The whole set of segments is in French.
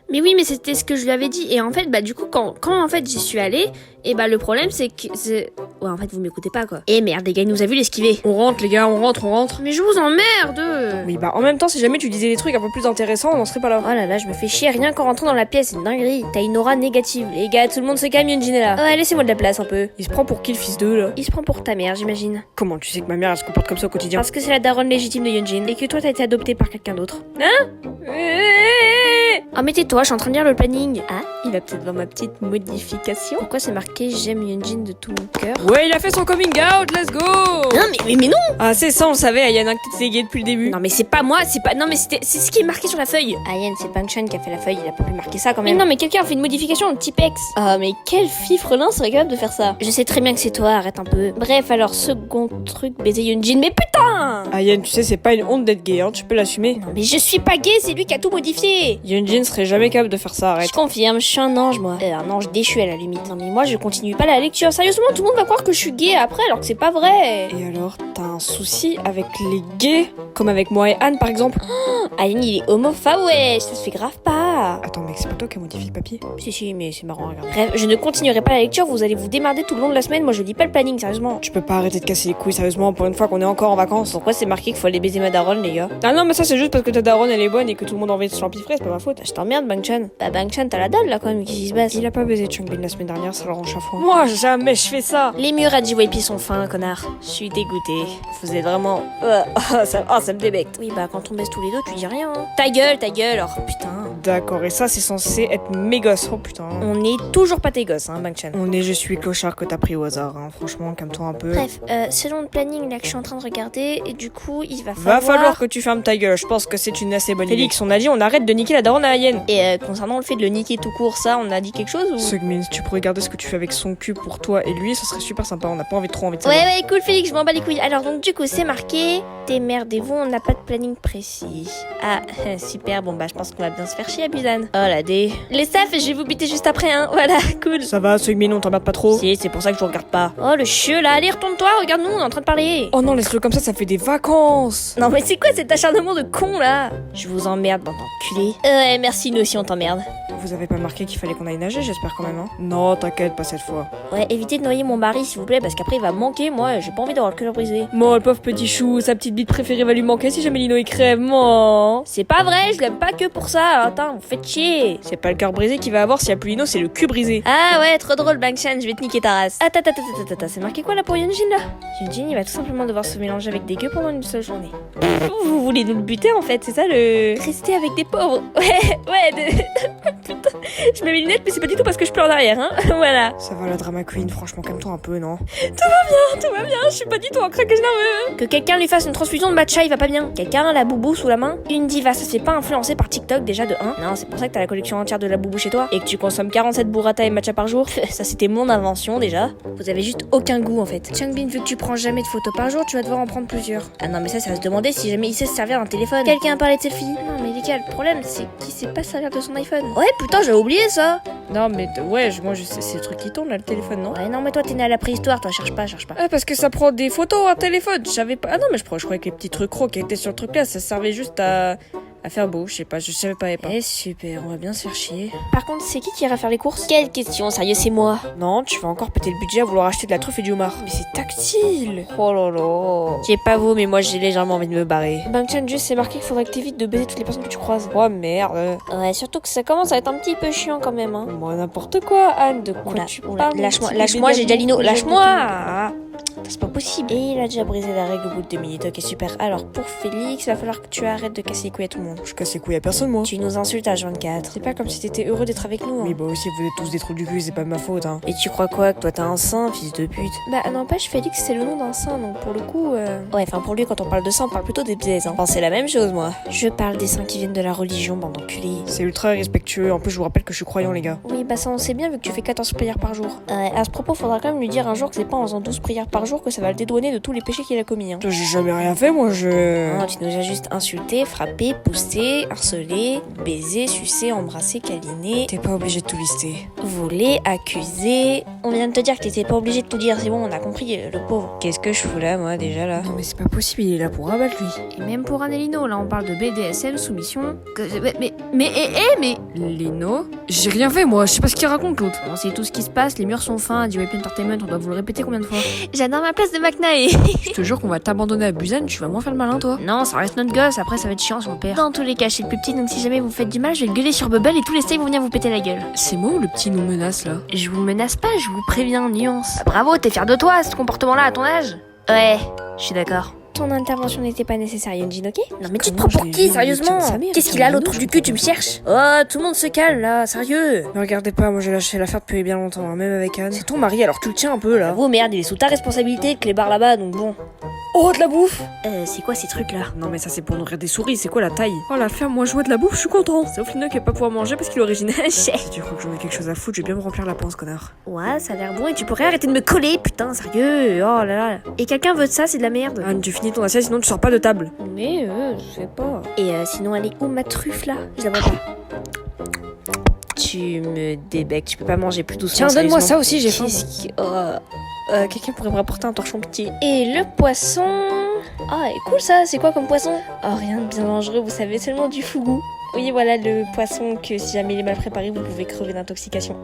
Mais oui, mais c'était ce que je lui avais dit. Et en fait, du coup, quand en fait j'y suis allée, et le problème c'est que ouais, en fait, vous m'écoutez pas quoi. Eh merde, les gars, il nous a vu l'esquiver. On rentre les gars, on rentre. Mais je vous emmerde. Oui, en même temps, si jamais tu disais des trucs un peu plus intéressants, on n'en serait pas là. Oh là là, je me fais chier rien qu'en rentrant dans la pièce, c'est une dinguerie. T'as une aura négative. Les gars, tout le monde se calme, Yunjin est là. Ouais, laissez-moi de la place un peu. Il se prend pour qui le fils d'eux là? Il se prend pour ta mère, j'imagine. Comment tu sais que ma mère elle se comporte comme ça au quotidien? Parce que c'est la daronne légitime de Yunjin et que toi t'as été adopté par quelqu'un d'autre. Hein? Ah mais tais-toi, je suis en train de lire le planning. Ah, il va peut-être voir ma petite modification. Pourquoi c'est marqué j'aime Yunjin de tout mon cœur? Ouais, il a fait son coming out, let's go! Non mais non! Ah c'est ça, on le savait, Ayan a peut-être gay depuis le début. Non mais c'est pas moi, non mais c'est ce qui est marqué sur la feuille. Ayan, c'est Bangchan qui a fait la feuille, il a pas pu marquer ça quand même. Mais non mais quelqu'un a fait une modification dans le Tipex. Ah mais quel fifrelin serait capable de faire ça? Je sais très bien que c'est toi, arrête un peu. Bref, alors second truc, baiser Yunjin, mais putain! Ayan, tu sais, c'est pas une honte d'être gay, hein, tu peux l'assumer. Non mais je suis pas gay, c'est lui qui a tout modifié. Yunjin serait jamais capable de faire ça, arrête. Je confirme, je suis un ange moi. Un ange déchu à la limite. Non mais moi je continue pas la lecture. Sérieusement, tout le monde va croire que je suis gay après alors que c'est pas vrai. Et alors, t'as un souci avec les gays? Comme avec moi et Anne par exemple? Aline il est homophobe, ouais, ça se fait grave pas. Attends mec, c'est pas toi qui a modifié le papier? Si, mais c'est marrant, regarde. Bref, je ne continuerai pas la lecture, vous allez vous démerder tout le long de la semaine, moi je lis pas le planning, sérieusement. Tu peux pas arrêter de casser les couilles, sérieusement, pour une fois qu'on est encore en vacances. Pourquoi c'est marqué qu'il faut aller baiser ma daronne, les gars? Ah non, mais ça c'est juste parce que ta daronne elle est bonne et que tout le monde a envie de se l'empiffrer, c'est pas ma faute. Je t'emmerde, Bangchan. Bangchan, t'as la dalle là quand même, qu'est-ce qui se passe? Il a pas baisé Changbin la semaine dernière, ça le rend chafouin. Moi jamais je fais ça! Les murs à JYP sont fins, connard. Je suis dégoûtée. Vous êtes vraiment. Ça me débecte. Oui, quand on baisse tous les deux, tu dis rien. Hein. Ta gueule, oh putain. D'accord, et ça c'est censé être mes gosses, oh putain. On est toujours pas tes gosses, hein, Bangchan. On est je suis clochard que t'as pris au hasard, hein. Franchement, calme-toi un peu. Bref, selon le planning là que je suis en train de regarder, et du coup, il va falloir que tu fermes ta gueule, je pense que c'est une assez bonne idée. Félix, on a dit on arrête de niquer la daronne à Ayen. Et concernant le fait de le niquer tout court, ça, on a dit quelque chose ou... Seugmin, si tu pourrais regarder ce que tu fais avec son cul pour toi et lui, ça serait super sympa, on n'a pas trop envie de savoir. Ouais, cool Félix, je m'en bats les couilles. Alors donc du coup, c'est marqué, démerdez-vous, on n'a pas de planning précis. Ah, super, je pense qu'on va bien se faire chier à Busan. Oh la dé. Les staffs, je vais vous buter juste après, hein, voilà, cool. Ça va, Seugmin, on t'emmerde pas trop? Si, c'est pour ça que je regarde pas. Oh le chieux là, allez, retourne-toi, regarde-nous, on est en train de parler. Oh non, laisse-le comme ça fait des vacances. Non mais c'est quoi cet acharnement de con là? Je vous emmerde, bande d'enculés. Ouais, merci, nous aussi on t'emmerde. Vous avez pas marqué qu'il fallait qu'on aille nager, j'espère quand même, hein? Non, t'inquiète, pas cette fois. Ouais, évitez de noyer mon mari s'il vous plaît, parce qu'après il va manquer, moi j'ai pas envie d'avoir le cœur brisé. Moi, le pauvre petit chou, sa petite bite préférée va lui manquer si jamais Lino il crève, moi. C'est pas vrai, je l'aime pas que pour ça, attends, vous faites chier. C'est pas le cœur brisé qu'il va avoir s'il y a plus Lino, c'est le cul brisé. Ah ouais, trop drôle Bangchan, je vais te niquer ta race. Attends, c'est marqué quoi là pour Yunjin là? Yunjin il va tout simplement devoir se mélanger avec des gueux pendant une seule journée. Vous voulez nous le buter en fait, c'est ça le... Rester avec des pauvres. Ouais, putain, je mets mes lunettes mais c'est pas du tout parce que je pleure derrière, hein. Voilà. Ça va la drama queen, franchement calme-toi un peu, non? Tout va bien, je suis pas du tout en craquage nerveux. Que quelqu'un lui fasse une transfusion de matcha, il va pas bien. Quelqu'un a la boubou sous la main? Une diva, ça se fait pas influencer par TikTok déjà de 1. Non, c'est pour ça que t'as la collection entière de la boubou chez toi et que tu consommes 47 burrata et matcha par jour. Ça c'était mon invention déjà. Vous avez juste aucun goût en fait. Changbin, vu que tu prends jamais de photos par jour, tu vas devoir en prendre plusieurs. Ah non mais ça va se demander si jamais il sait se servir d'un téléphone. Quelqu'un a parlé de selfie? Non mais les gars, le problème c'est qu'il sait pas servir de son iPhone. Ouais putain, j'ai oublié ça. Non mais ouais, moi je sais, c'est le truc qui tourne là, le téléphone, non? Ouais non mais toi t'es né à la préhistoire, toi cherche pas. Ah parce que ça prend des photos un téléphone, je savais pas. Ah non mais je croyais que les petits trucs gros qui étaient sur le truc là, ça servait juste à faire beau, je sais pas, je savais pas. Eh super, on va bien se faire chier. Par contre, c'est qui ira faire les courses? Quelle question, sérieux, c'est moi. Non, tu vas encore péter le budget à vouloir acheter de la truffe et du homard. Mais c'est tactile. Oh là là. J'ai pas vous, mais moi j'ai légèrement envie de me barrer. Bangchan, juste c'est marqué qu'il faudrait que t'évites de baiser toutes les personnes que tu croises. Oh merde. Ouais, surtout que ça commence à être un petit peu chiant quand même, hein. Moi n'importe quoi, Anne, de quoi tu parles? Lâche-moi, j'ai déjà Lino, lâche-moi. C'est pas possible. Et il a déjà brisé la règle au bout de 2 minutes. Ok, super. Alors, pour Félix, il va falloir que tu arrêtes de casser les couilles à tout le monde. Je casse les couilles à personne, moi. Tu nous insultes à H24. C'est pas comme si t'étais heureux d'être avec nous. Hein. Oui, bah aussi, vous êtes tous des trous du cul, c'est pas ma faute, hein. Et tu crois quoi? Que toi t'as un sein, fils de pute? N'empêche, Félix, c'est le nom d'un sein, donc pour le coup. Ouais, enfin, pour lui, quand on parle de sein, on parle plutôt des baises, hein. Enfin, c'est la même chose, moi. Je parle des seins qui viennent de la religion, bande d'enculés. C'est ultra respectueux. En plus, je vous rappelle que je suis croyant, les gars. Oui, ça, on sait bien, vu que tu fais 14 prières par jour. À ce propos, faudra quand même lui dire un jour que c'est pas en faisant 12 prières par jour jour que ça va le dédouaner de tous les péchés qu'il a commis. Hein. J'ai jamais rien fait, moi, Non, tu nous as juste insulté, frappé, poussé, harcelé, baisé, sucé, embrassé, câliné, T'es pas obligé de tout lister. volé, accusé. On vient de te dire que t'étais pas obligé de tout dire, c'est bon, on a compris, le pauvre. Qu'est-ce que je fous là, moi, déjà, là? Non, mais c'est pas possible, il est là pour rabattre, lui. Et même pour Annelino, là on parle de BDSM, soumission. Mais. Lino? J'ai rien fait, moi, je sais pas ce qu'il raconte, l'autre. On sait tout ce qui se passe, les murs sont fins, du Weapon Entertainment, on doit vous le répéter combien de fois? J'adore ma place de McNae. Je te jure qu'on va t'abandonner à Busan, tu vas moins faire le malin, toi. Non, ça reste notre gosse, après ça va être chiant si on le perd. Dans tous les cas, je suis le plus petit, donc si jamais vous faites du mal, je vais le gueuler sur Bubble et tous les steaks vont venir vous péter la gueule. C'est moi ou le petit nous menace, là? Je vous menace pas, je vous préviens, nuance. Bah, bravo, t'es fier de toi, ce comportement-là à ton âge? Ouais, je suis d'accord. Ton intervention n'était pas nécessaire, Yunjin, ok? Non mais tu te prends pour qui, sérieusement? Qu'est-ce qu'il a l'autre du cul, tu me cherches? Oh, tout le monde se calme là, sérieux. Ne regardez pas, moi j'ai lâché l'affaire depuis bien longtemps, hein, même avec Anne. C'est ton mari, alors tu le tiens un peu, là. Oh merde, il est sous ta responsabilité, que les bars là-bas, donc bon. Oh, de la bouffe! C'est quoi ces trucs là? Non mais ça c'est pour nourrir des souris, c'est quoi la taille? Oh la ferme, moi je vois de la bouffe, je suis content. Sauf Lino qui va pas pouvoir manger parce qu'il est original. Si tu crois que j'en ai quelque chose à foutre, je vais bien me remplir la panse, connard. Ouais, ça a l'air bon et tu pourrais arrêter de me coller, putain, sérieux. Oh là là. Et quelqu'un veut de ça, c'est de la merde. Anne, tu finis ton assiette, sinon tu sors pas de table. Mais je sais pas. Et sinon, elle est où ma truffe là? Je la vois pas. Tu me débecques, tu peux pas manger plus doucement. Tiens, donne-moi ça aussi, j'ai faim. Quelqu'un pourrait me rapporter un torchon petit. Et le poisson... Ah, et cool ça, c'est quoi comme poisson? Oh, rien de bien dangereux, vous savez, seulement du fougou. Oui, voilà le poisson que si jamais il est mal préparé, vous pouvez crever d'intoxication.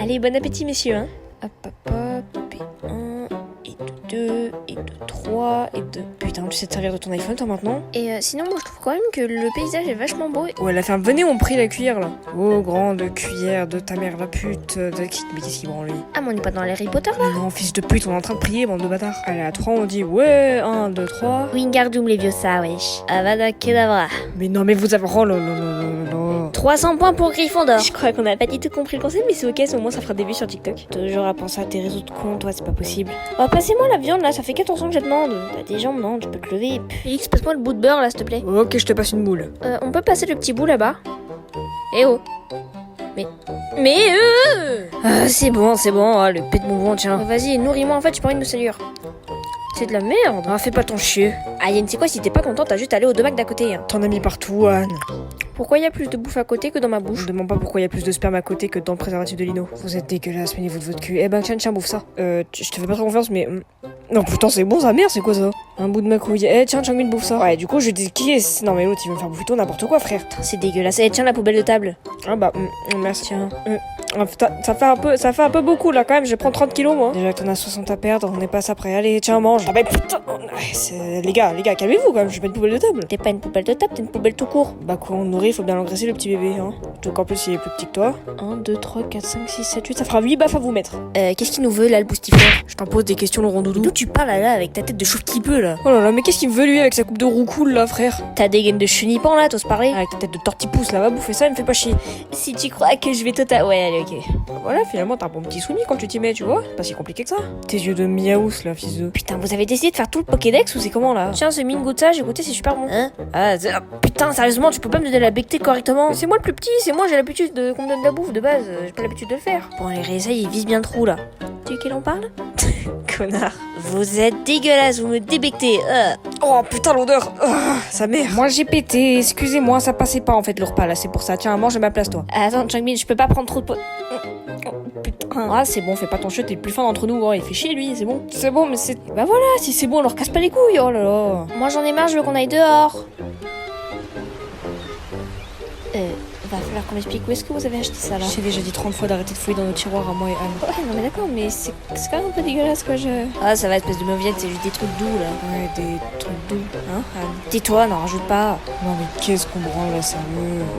Allez, bon appétit, messieurs. Hein. Hop, hop, hop, et 1, et de 2, et de 3, et de... Putain, tu sais te servir de ton iPhone, toi, maintenant? Et sinon, moi, je trouve quand même que le paysage est vachement beau. Ouais, la ferme, venez, on prie la cuillère, là. Oh, grande cuillère de ta mère, la pute. Mais qu'est-ce qu'il branle, lui? Ah, mais on n'est pas dans Harry Potter, là? Non, fils de pute, on est en train de prier, bande de bâtards. Allez, à 3, on dit ouais, 1, 2, 3. Wingardium Leviosa, wesh. Avada Kedavra. Mais non, mais vous avez... Oh là là là là là. 300 points pour Gryffondor. Je crois qu'on n'a pas du tout compris le concept, mais c'est ok, au moins ça fera des vues sur TikTok. Toujours à penser à tes réseaux de comptes, toi, c'est pas possible. Oh, passez-moi la viande là, ça fait 14 ans que je demande. T'as des jambes, non? Tu peux te lever. Félix, passe-moi le bout de beurre là, s'il te plaît. Ok, je te passe une moule. On peut passer le petit bout là-bas? Eh oh. Mais c'est bon, oh, le pet de mouvement, tiens. Vas-y, nourris-moi, en fait, j'ai pas envie de me salir. C'est de la merde. Ah, fais pas ton chier. Ah, Yann, c'est quoi, si t'es pas content, t'as juste allé au 2 Mac d'à côté. Hein. T'en as mis partout, Anne. Pourquoi y a plus de bouffe à côté que dans ma bouche? Je demande pas pourquoi y a plus de sperme à côté que dans le préservatif de Lino. Vous êtes dégueulasse, mais niveau de votre cul. Eh ben, tiens, bouffe ça. Je te fais pas trop confiance, mais... Non, putain, c'est bon, sa mère, c'est quoi ça? Un bout de ma couille. Eh, tiens, Changmin, bouffe ça. Ouais, du coup, je dis qui est... Non, mais l'autre, il veut me faire bouffer tout n'importe quoi, frère. Putain, c'est dégueulasse. Eh, tiens, la poubelle de table. Ah bah, merci. Tiens. Ça fait un peu beaucoup, là, quand même. Je vais prendre 30 kilos, moi. Déjà que t'en as 60 à perdre, on est pas ça prêt. Allez, tiens, mange. Ah bah, putain. Les gars, calmez-vous, quand même. Je suis pas une poubelle de table. T'es pas une poubelle de table, t'es une poubelle tout court. Bah, quoi, on nourrit, faut bien l'engraisser, le petit bébé, hein. Donc, en plus, il est plus petit que toi. 1, 2, 3, 4, 5, 6, 7, 8. Ça fera 8 baffes à vous mettre. Qu'est-ce qu'il nous veut, là, le boustifleur? Je t'en pose des questions, Laurent Doudou. D'où tu parles, là, avec ta tête de chauve qui peut, là? Oh là là, mais qu'est-ce qu'il me veut, lui, avec sa coupe de roux cool, là, frère? T'as des gaines de chenipan, là, t'oses parler? Avec ta tête de tortipousse, là, va bouffer ça, elle me fait pas chier. Si tu crois que je vais total... Ouais, allez, ok. Voilà, finalement, t'as un bon petit souni quand tu t'y mets, tu vois? C'est pas si compliqué que ça. Tes yeux de miaous, là, fils de... Putain, vous avez décidé de faire tout le Pokédex ou c'est comment, là? Tiens, ce mine goûte ça, j'ai goûté, c'est super bon. Hein? Putain, sérieusement, tu peux pas me donner la bectée correctement? C'est moi le plus petit, c'est moi, j'ai l'habitude qu'on me donne de la bouffe de base, j'ai pas l'habitude de le faire. Bon, allez, réessaye, il vise bien le trou, là. Tu sais quel on parle? Connard. Vous êtes dégueulasse, vous me débectez. Oh putain, l'odeur. Sa mère. Moi j'ai pété, excusez-moi, ça passait pas en fait le repas là, c'est pour ça. Tiens, mange à ma place toi. Attends, Changmin, je peux pas prendre trop de putain. Ah, c'est bon, fais pas ton chien, t'es le plus fin d'entre nous. Oh, il fait chier lui, c'est bon. C'est bon, mais c'est... Bah voilà, si c'est bon, alors casse pas les couilles, oh là là. Moi j'en ai marre, je veux qu'on aille dehors. Va falloir qu'on m'explique où est-ce que vous avez acheté ça là. J'ai déjà dit 30 fois d'arrêter de fouiller dans nos tiroirs à moi et Anne. Ouais, non mais d'accord, mais c'est quand même un peu dégueulasse quoi, Ah, ça va, espèce de mauviette, c'est juste des trucs doux là. Ouais, des trucs doux, hein, Anne. Tais-toi, n'en rajoute pas. Non mais qu'est-ce qu'on branle là, sérieux.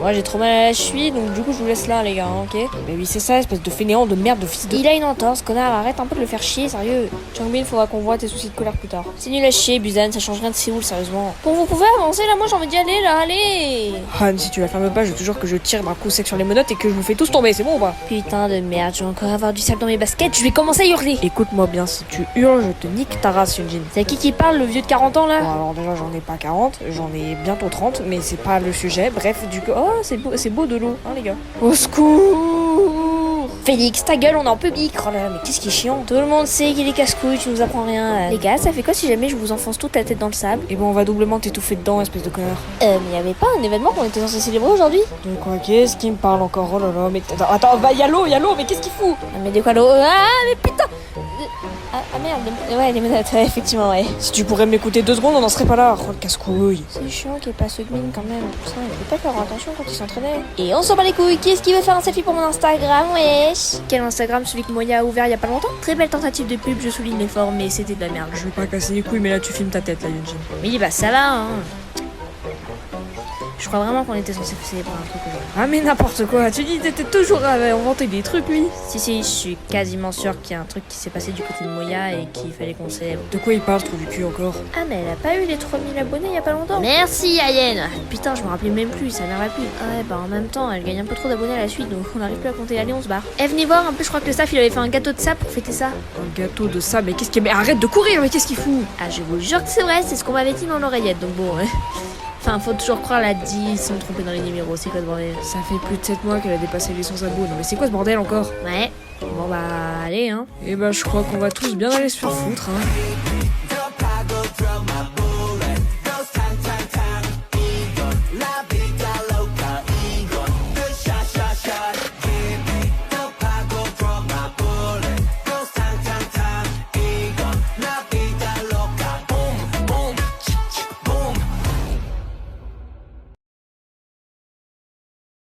Moi j'ai trop mal à la cheville, donc du coup je vous laisse là les gars, hein, ok? Bah oui, c'est ça, espèce de fainéant de merde de fils de... Il a une entorse, connard, arrête un peu de le faire chier, sérieux. Changmin, faudra qu'on voit tes soucis de colère plus tard. C'est nul à chier, Busan, ça change rien de Séoul, sérieusement. Bon, vous pouvez avancer là, moi j'ai envie d'y aller là, allez. Anne, si tu la fermes pas, je te jure que je tire d'un coup sec sur les menottes et que je vous fais tous tomber, c'est bon ou pas? Putain de merde, je vais encore avoir du sable dans mes baskets, je vais commencer à hurler. Écoute-moi bien, si tu hurles, je te nique ta race, Yunjin. C'est qui parle, le vieux de 40 ans là? Bon, alors déjà, j'en ai pas 40, j'en ai bientôt 30, mais c'est pas le sujet. Bref, du coup... Oh, c'est beau de l'eau, hein les gars. Au secours! Félix, ta gueule, on est en public. Oh là là, mais qu'est-ce qui est chiant. Tout le monde sait qu'il est casse-couille, tu nous apprends rien. Les gars, ça fait quoi si jamais je vous enfonce toute la tête dans le sable? Et bon, on va doublement t'étouffer dedans, espèce de connard. Mais y'avait pas un événement qu'on était censé célébrer aujourd'hui? De quoi? Qu'est-ce qui me parle encore? Oh là là, mais attends, va, y'a l'eau, mais qu'est-ce qu'il fout? Ah, mais de quoi l'eau? Ah, mais putain! Ah merde, ouais, les menottes, ouais, effectivement, ouais. Si tu pourrais m'écouter 2 secondes, on n'en serait pas là. Oh le casse-couille. C'est chiant qu'il ait pas ce mine quand même. Putain, il faut pas faire attention quand il s'entraînait. Et on s'en bat les couilles. Qui est-ce qui veut faire un selfie pour mon Instagram, wesh? Quel Instagram? Celui que Moya a ouvert il y a pas longtemps? Très belle tentative de pub, je souligne l'effort, mais c'était de la merde. Je vais pas casser les couilles, mais là tu filmes ta tête, là, Yunjin. Oui, bah ça va, hein. Je crois vraiment qu'on était censé célébrer un truc aujourd'hui. Ah mais n'importe quoi, tu dis t'étais toujours à inventer des trucs, lui. Si, je suis quasiment sûre qu'il y a un truc qui s'est passé du côté de Moya et qu'il fallait qu'on célèbre. De quoi il parle, ce trou du cul, encore? Ah, mais elle a pas eu les 3000 abonnés il y a pas longtemps. Merci, Ayenne. Putain, je me rappelais même plus, ça m'énerve plus. Ah ouais, bah en même temps, elle gagne un peu trop d'abonnés à la suite, donc on n'arrive plus à compter. Allez, on se barre. Eh, venez voir, un peu, je crois que le staff, il avait fait un gâteau de sable pour fêter ça. Un gâteau de sable, mais qu'est-ce qu'il... Mais arrête de courir, mais qu'est-ce qu'il fout? Ah, je vous jure que c'est vrai, c'est ce qu'on m'avait dit dans l'oreillette, donc bon, ouais. Enfin, faut toujours croire la 10, ils sont trompés dans les numéros, c'est quoi ce bordel? Ça fait plus de 7 mois qu'elle a dépassé les 100 abos, non mais c'est quoi ce bordel encore? Ouais, bon bah, allez, hein. Eh ben je crois qu'on va tous bien aller se faire foutre, hein.